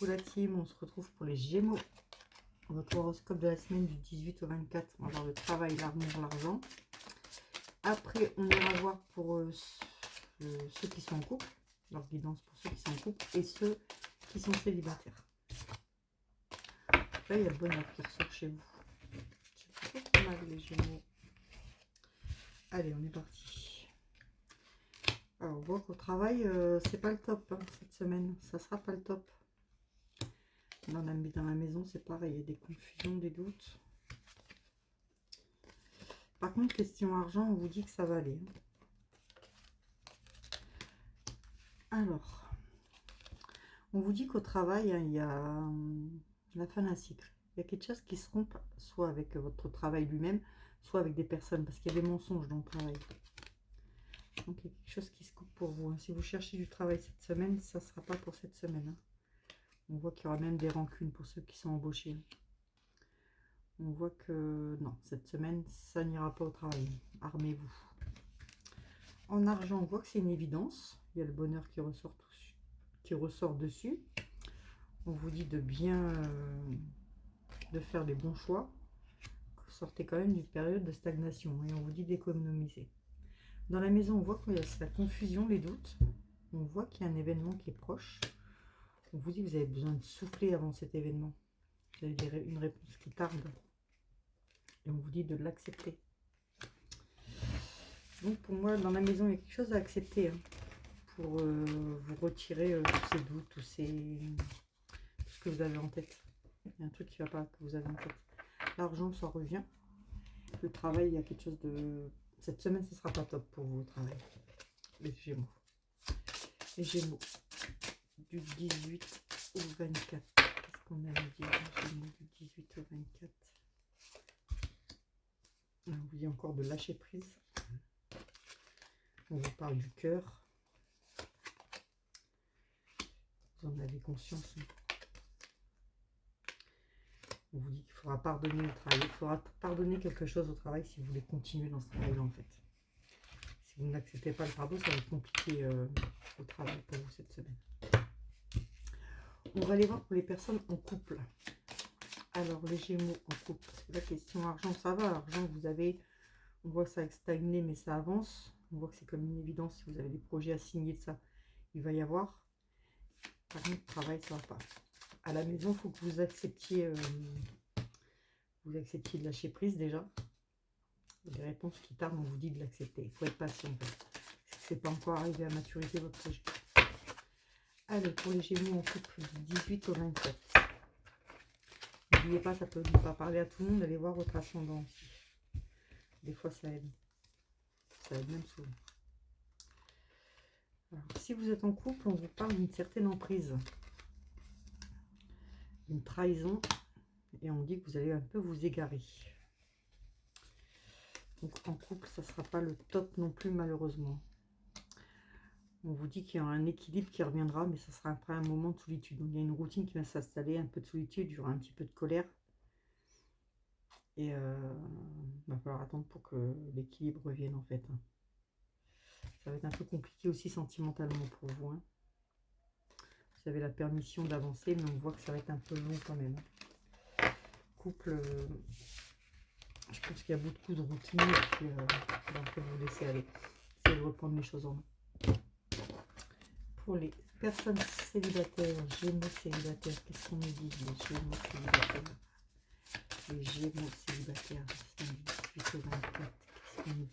coucou la team, on se retrouve pour les Gémeaux. Votre horoscope de la semaine du 18 au 24, on va voir le travail, l'amour, l'argent. Après, on ira voir pour ceux qui sont en couple, leur guidance pour ceux qui sont en couple et ceux qui sont célibataires. Là, il y a le bonheur qui ressort chez vous. C'est plutôt pas mal les Gémeaux. Allez, on est parti. Alors, on voit qu'au travail, c'est pas le top hein, cette semaine. Ça sera pas le top. Dans la maison, c'est pareil. Il y a des confusions, des doutes. Par contre, question argent, on vous dit que ça va aller. Alors, on vous dit qu'au travail, hein, il y a la fin d'un cycle. Il y a quelque chose qui se rompt, soit avec votre travail lui-même, soit avec des personnes, parce qu'il y a des mensonges dans le travail. Donc, il y a quelque chose qui se coupe pour vous. Hein. Si vous cherchez du travail cette semaine, ça ne sera pas pour cette semaine. Hein. On voit qu'il y aura même des rancunes pour ceux qui sont embauchés. On voit que non, cette semaine, ça n'ira pas au travail. Armez-vous. En argent, on voit que c'est une évidence. Il y a le bonheur qui ressort dessus. On vous dit de bien de faire les bons choix. Vous sortez quand même d'une période de stagnation et on vous dit d'économiser. Dans la maison, on voit qu'il y a la confusion, les doutes. On voit qu'il y a un événement qui est proche. On vous dit que vous avez besoin de souffler avant cet événement. Vous avez une réponse qui tarde. Et on vous dit de l'accepter. Donc pour moi, dans la maison, il y a quelque chose à accepter. Hein, pour vous retirer tous ces doutes, tout ce que vous avez en tête. Il y a un truc qui ne va pas, que vous avez en tête. L'argent, ça revient. Le travail, il y a quelque chose de... Cette semaine, ce ne sera pas top pour vous au travail. Les Gémeaux. Les Gémeaux. Du 18 au 24. Qu'est-ce qu'on avait dit les Gémeaux du 18 au 24. On vous dit encore de lâcher prise. On vous parle du cœur. Vous en avez conscience. On vous dit qu'il faudra pardonner au travail. Il faudra pardonner quelque chose au travail si vous voulez continuer dans ce travail-là, en fait. Si vous n'acceptez pas le pardon, ça va être compliqué au travail pour vous cette semaine. On va aller voir pour les personnes en couple. Alors, les Gémeaux en couple. Parce que la question argent, ça va. L'argent, vous avez... On voit que ça a stagné, mais ça avance. On voit que c'est comme une évidence. Si vous avez des projets à signer de ça, il va y avoir. Par contre, le travail, ça ne va pas. À la maison, il faut que vous acceptiez de lâcher prise déjà. Les réponses qui tardent, on vous dit de l'accepter. Il faut être patient en fait. C'est pas encore arrivé à maturité votre projet. Allez, pour les Gémeaux en couple du 18 au 24. N'oubliez pas, ça peut ne pas parler à tout le monde. Allez voir votre ascendant aussi. Des fois, ça aide. Ça aide même souvent. Alors, si vous êtes en couple, on vous parle d'une certaine emprise. Une trahison. Et on dit que vous allez un peu vous égarer. Donc en couple, ça ne sera pas le top non plus malheureusement. On vous dit qu'il y a un équilibre qui reviendra, mais ça sera après un moment de solitude. Donc il y a une routine qui va s'installer, un peu de solitude, il y aura un petit peu de colère. Et il va falloir attendre pour que l'équilibre revienne en fait. Ça va être un peu compliqué aussi sentimentalement pour vous. Hein. Vous avez la permission d'avancer, mais on voit que ça va être un peu long quand même. Couple... je pense qu'il y a beaucoup de routine et puis on peut vous laisser aller. Essayez de reprendre les choses en main. Pour les personnes célibataires, Gémeaux célibataires, qu'est-ce qu'on nous dit les Gémeaux célibataires? Les Gémeaux célibataires, du 18 au 24, qu'est-ce qu'on nous dit?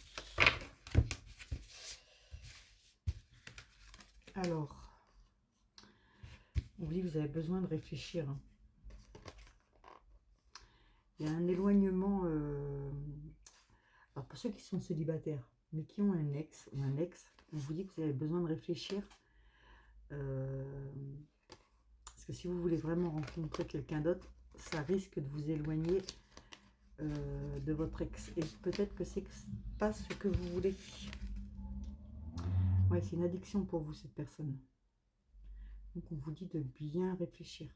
Alors, on vous dit que vous avez besoin de réfléchir. Hein. Il y a un éloignement... alors pour ceux qui sont célibataires, mais qui ont un ex ou un ex, on vous dit que vous avez besoin de réfléchir. Parce que si vous voulez vraiment rencontrer quelqu'un d'autre, ça risque de vous éloigner de votre ex. Et peut-être que c'est pas ce que vous voulez. Ouais, c'est une addiction pour vous, cette personne. Donc on vous dit de bien réfléchir.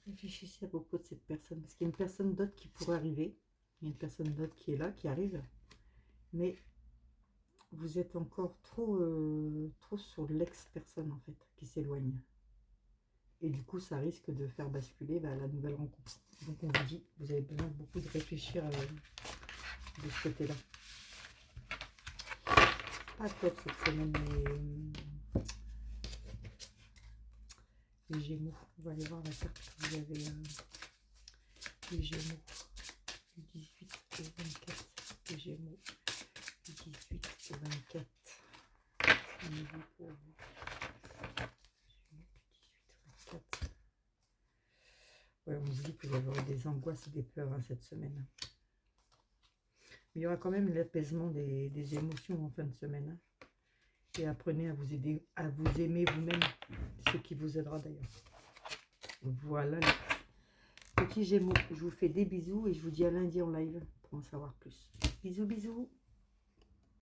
Réfléchissez à propos de cette personne. Parce qu'il y a une personne d'autre qui pourrait arriver. Il y a une personne d'autre qui est là, qui arrive. Mais vous êtes encore trop, trop sur l'ex-personne en fait, qui s'éloigne. Et du coup, ça risque de faire basculer la nouvelle rencontre. Donc on vous dit, vous avez besoin beaucoup de réfléchir de ce côté-là. Pas top cette semaine, les Gémeaux. On va aller voir la carte que vous avez, les Gémeaux. Du 18 au 24. Les Gémeaux. Du 18 au 24. On est bon pour vous. Ouais, on vous dit que vous avez des angoisses et des peurs hein, cette semaine. Mais il y aura quand même l'apaisement des émotions en fin de semaine. Hein. Et apprenez à vous aider, à vous aimer vous-même, ce qui vous aidera d'ailleurs. Voilà les petits Gémeaux. Je vous fais des bisous et je vous dis à lundi en live pour en savoir plus. Bisous, bisous.